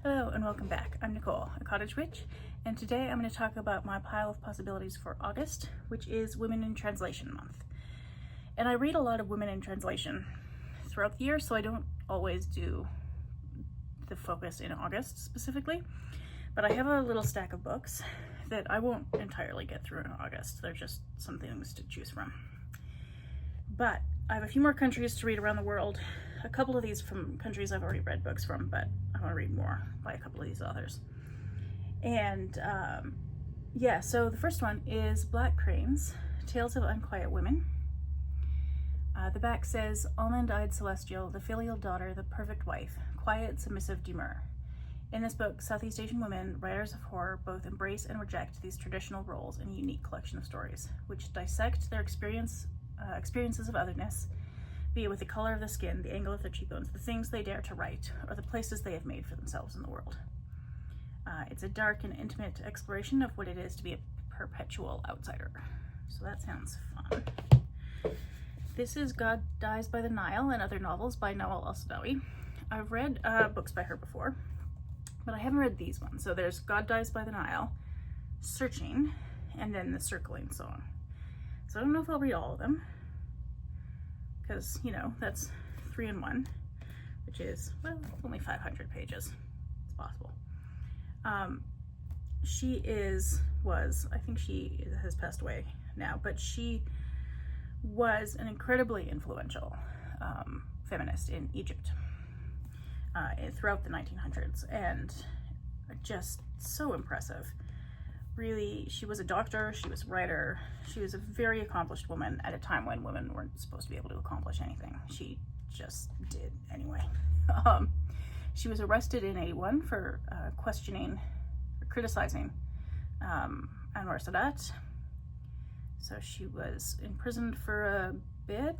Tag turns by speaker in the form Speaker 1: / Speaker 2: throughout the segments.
Speaker 1: Hello and welcome back. I'm Nicole, a cottage witch, and today I'm going to talk about my pile of possibilities for August, which is Women in Translation Month. And I read a lot of women in translation throughout the year, so I don't always do the focus in August specifically, but I have a little stack of books that I won't entirely get through in August. They're just some things to choose from. But I have a few more countries to read around the world. A couple of these from countries I've already read books from, but I want to read more by a couple of these authors. And yeah, so the first one is Black Cranes, Tales of Unquiet Women. The back says, almond-eyed celestial, the filial daughter, the perfect wife, quiet, submissive, demure. In this book, Southeast Asian women, writers of horror, both embrace and reject these traditional roles in a unique collection of stories, which dissect their experiences of otherness, be it with the color of the skin, the angle of their cheekbones, the things they dare to write, or the places they have made for themselves in the world. It's a dark and intimate exploration of what it is to be a perpetual outsider. So that sounds fun. This is God Dies by the Nile and Other Novels by Nawal El Saadawi. I've read books by her before, but I haven't read these ones. So there's God Dies by the Nile, Searching, and then The Circling Song. So I don't know if I'll read all of them, because, you know, that's 3 in 1, which is, well, only 500 pages. It's possible. I think she has passed away now, but she was an incredibly influential feminist in Egypt throughout the 1900s, and just so impressive. Really, she was a doctor, she was a writer, she was a very accomplished woman at a time when women weren't supposed to be able to accomplish anything. She just did anyway. She was arrested in 81 for criticizing Anwar Sadat. So she was imprisoned for a bit.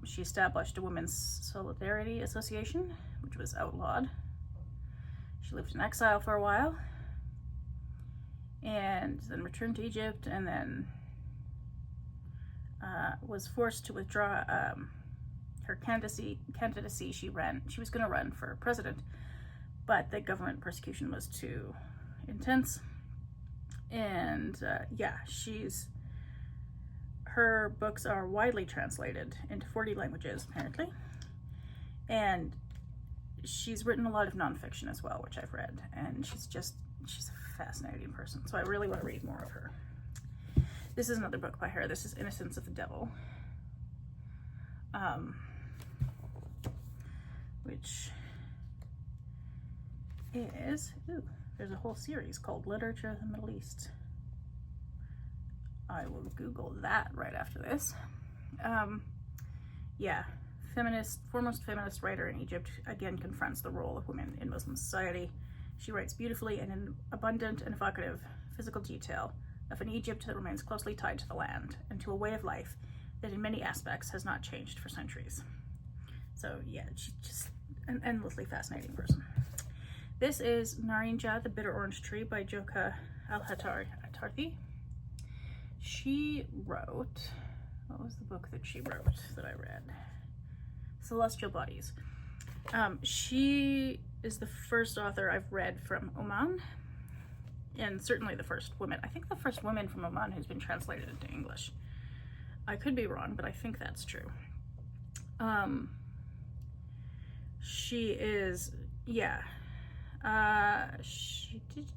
Speaker 1: She established a Women's Solidarity Association, which was outlawed. She lived in exile for a while, and then returned to Egypt, and then was forced to withdraw her candidacy. She was going to run for president, but the government persecution was too intense. And yeah, her books are widely translated into 40 languages, apparently, and she's written a lot of nonfiction as well, which I've read, and she's a fascinating person, so I really want to read more of her. This is another book by her. This is Innocence of the Devil, which is, there's a whole series called Literature of the Middle East. I will Google that right after this. Yeah. Foremost feminist writer in Egypt, again confronts the role of women in Muslim society. She writes beautifully and in abundant and evocative physical detail of an Egypt that remains closely tied to the land and to a way of life that in many aspects has not changed for centuries. So yeah, she's just an endlessly fascinating person. This is Narinjah, the Bitter Orange Tree by Jokha Alharthi. She wrote, what was the book that she wrote that I read? Celestial Bodies. She is the first author I've read from Oman, and certainly the first woman. I think the first woman from Oman who's been translated into English. I could be wrong, but I think that's true. She is, yeah. She did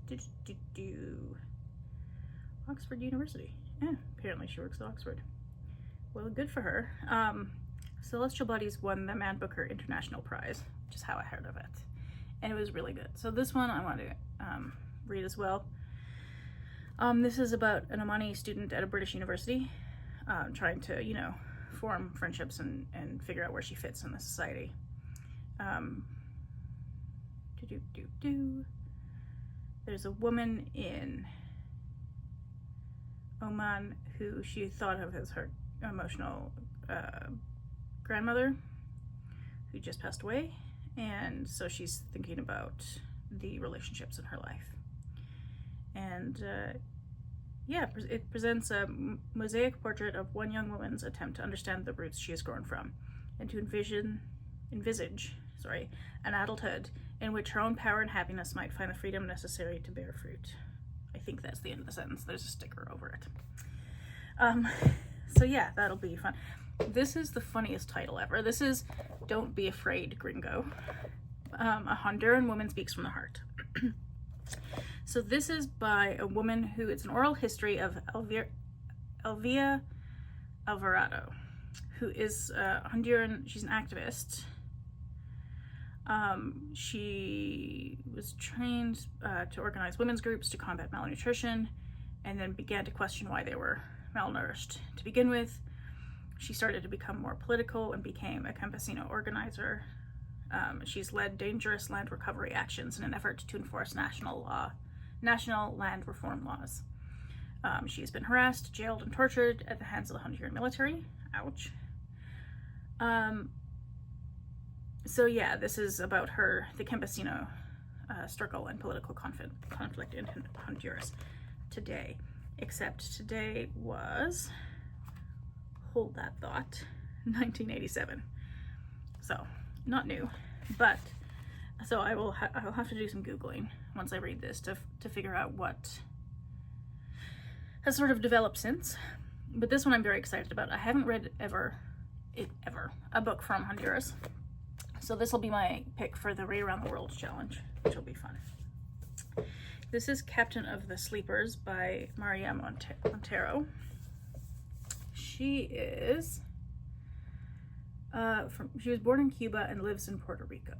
Speaker 1: Oxford University. Yeah, apparently she works at Oxford. Well, good for her. Celestial Bodies won the Man Booker International Prize, which is how I heard of it, and it was really good. So this one I want to read as well. This is about an Omani student at a British university trying to, you know, form friendships and figure out where she fits in the society. There's a woman in Oman who she thought of as her emotional grandmother who just passed away, and so she's thinking about the relationships in her life. And yeah, it presents a mosaic portrait of one young woman's attempt to understand the roots she has grown from and to envisage an adulthood in which her own power and happiness might find the freedom necessary to bear fruit. I think that's the end of the sentence. There's a sticker over it. So yeah, that'll be fun. This is the funniest title ever. This is Don't Be Afraid, Gringo. A Honduran woman speaks from the heart. So this is by a woman who, it's an oral history of Elvia Alvarado, who is Honduran. She's an activist. She was trained to organize women's groups to combat malnutrition, and then began to question why they were malnourished. To begin with, she started to become more political and became a campesino organizer. She's led dangerous land recovery actions in an effort to enforce national land reform laws. She's been harassed, jailed, and tortured at the hands of the Honduran military. Ouch. So yeah, this is about the campesino struggle and political conflict in Honduras today. Except today was, hold that thought, 1987. So, not new, but, so I'll have to do some Googling once I read this to figure out what has sort of developed since. But this one I'm very excited about. I haven't read ever a book from Honduras. So this will be my pick for the Read Around the World challenge, which will be fun. This is Captain of the Sleepers by Marya Montero. She is she was born in Cuba and lives in Puerto Rico.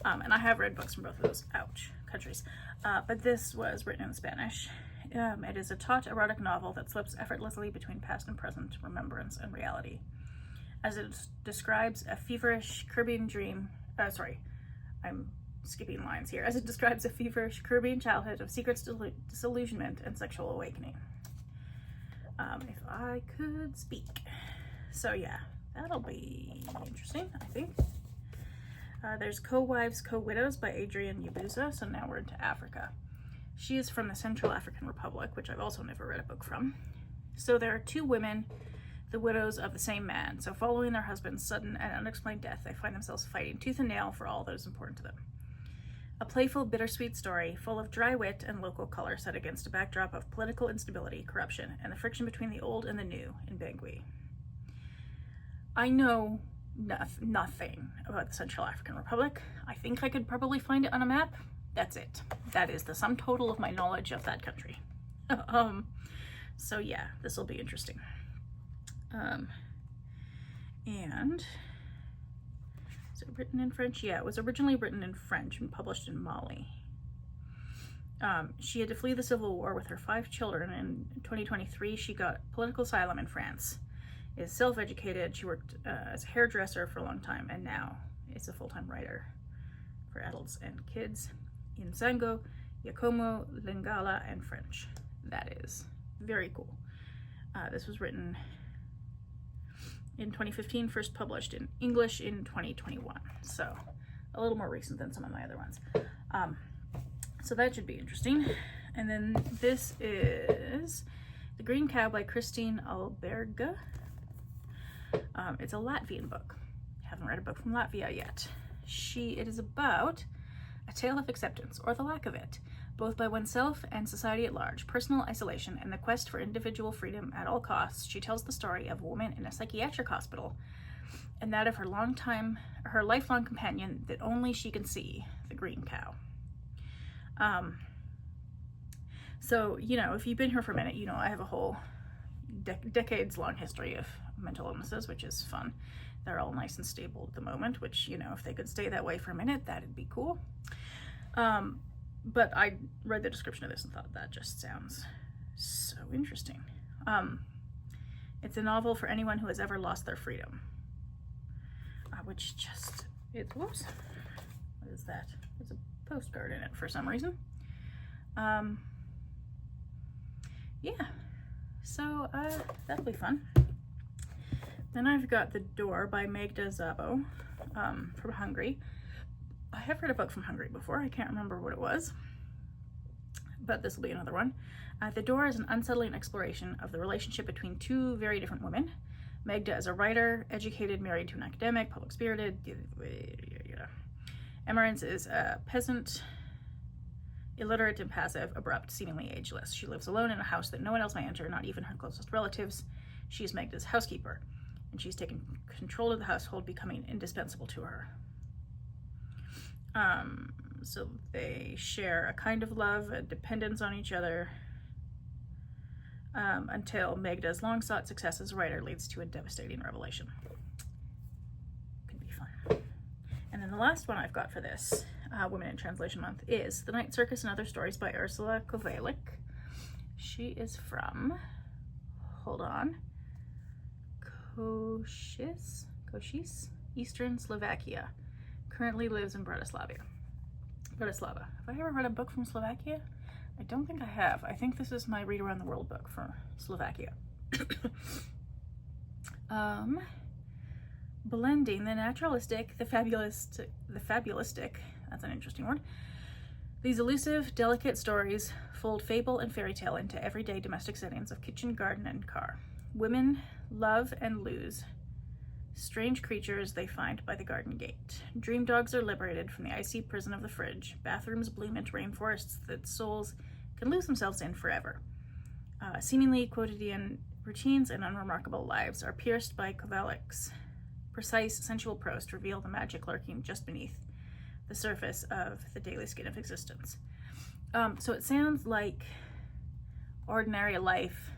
Speaker 1: And I have read books from both of those, countries. But this was written in Spanish. It is a taut erotic novel that slips effortlessly between past and present, remembrance and reality. As it describes a feverish Caribbean dream, I'm skipping lines here. As it describes a feverish Caribbean childhood of secret disillusionment and sexual awakening. If I could speak. So yeah, that'll be interesting, I think. There's Co-Wives, Co-Widows by Adrienne Yabouza, so now we're into Africa. She is from the Central African Republic, which I've also never read a book from. So there are two women, the widows of the same man. So following their husband's sudden and unexplained death, they find themselves fighting tooth and nail for all that is important to them. A playful, bittersweet story full of dry wit and local color set against a backdrop of political instability, corruption, and the friction between the old and the new in Bangui. I know nothing about the Central African Republic. I think I could probably find it on a map. That's it. That is the sum total of my knowledge of that country. So yeah, this will be interesting. And is it written in French? Yeah, it was originally written in French and published in Mali. She had to flee the civil war with her 5 children. In 2023, she got political asylum in France. Is self-educated. She worked as a hairdresser for a long time, and now is a full-time writer for adults and kids in Zango, Yakomo, Lingala, and French. That is very cool. This was written in 2015, first published in English in 2021. So a little more recent than some of my other ones. So that should be interesting. And then this is The Green Cow by Kristine Ulberga. It's a Latvian book. Haven't read a book from Latvia yet. It is about a tale of acceptance, or the lack of it, both by oneself and society at large, personal isolation, and the quest for individual freedom at all costs. She tells the story of a woman in a psychiatric hospital, and that of her lifelong companion that only she can see, the green cow. So, if you've been here for a minute, I have a whole decades-long history of mental illnesses, which is fun. They're all nice and stable at the moment, which, if they could stay that way for a minute, that'd be cool. But I read the description of this and thought that just sounds so interesting. It's a novel for anyone who has ever lost their freedom. Whoops. What is that? There's a postcard in it for some reason. Yeah, so that'll be fun. Then I've got The Door by Magda Szabó from Hungary. I have read a book from Hungary before. I can't remember what it was, but this will be another one. The Door is an unsettling exploration of the relationship between two very different women, Magda is a writer, educated, married to an academic, public-spirited. Emmerance is a peasant, illiterate and passive, abrupt, seemingly ageless. She lives alone in a house that no one else may enter, not even her closest relatives. She is Magda's housekeeper, and she's taken control of the household, becoming indispensable to her. So they share a kind of love, a dependence on each other, until Magda's long-sought success as a writer leads to a devastating revelation. Could be fun. And then the last one I've got for this Women in Translation Month is The Night Circus and Other Stories by Uršuľa Kovalyk. She is from, hold on, Košice, Eastern Slovakia. Currently lives in Bratislava. Have I ever read a book from Slovakia? I don't think I have. I think this is my Read Around the World book for Slovakia. Blending the naturalistic, the fabulistic, that's an interesting word. These elusive, delicate stories fold fable and fairy tale into everyday domestic settings of kitchen, garden, and car. Women love and lose strange creatures they find by the garden gate. Dream dogs are liberated from the icy prison of the fridge. Bathrooms bloom into rainforests that souls can lose themselves in forever. Seemingly quotidian routines and unremarkable lives are pierced by Kovalyk's precise, sensual prose to reveal the magic lurking just beneath the surface of the daily skin of existence. So it sounds like ordinary life,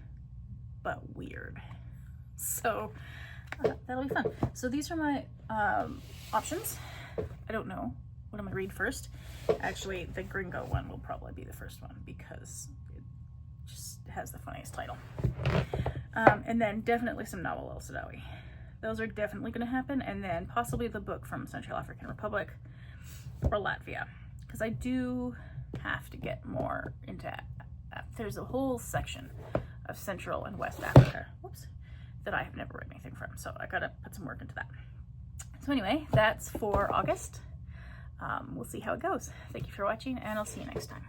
Speaker 1: but weird. So that'll be fun. So these are my options. I don't know. What am I read first? Actually, the Gringo one will probably be the first one because it just has the funniest title. And then definitely some Nawal El Saadawi. Those are definitely going to happen. And then possibly the book from Central African Republic or Latvia. Because I do have to get more into... there's a whole section of Central and West Africa. Whoops. That I have never read anything from, so I gotta put some work into that. So anyway, that's for August. We'll see how it goes. Thank you for watching, and I'll see you next time.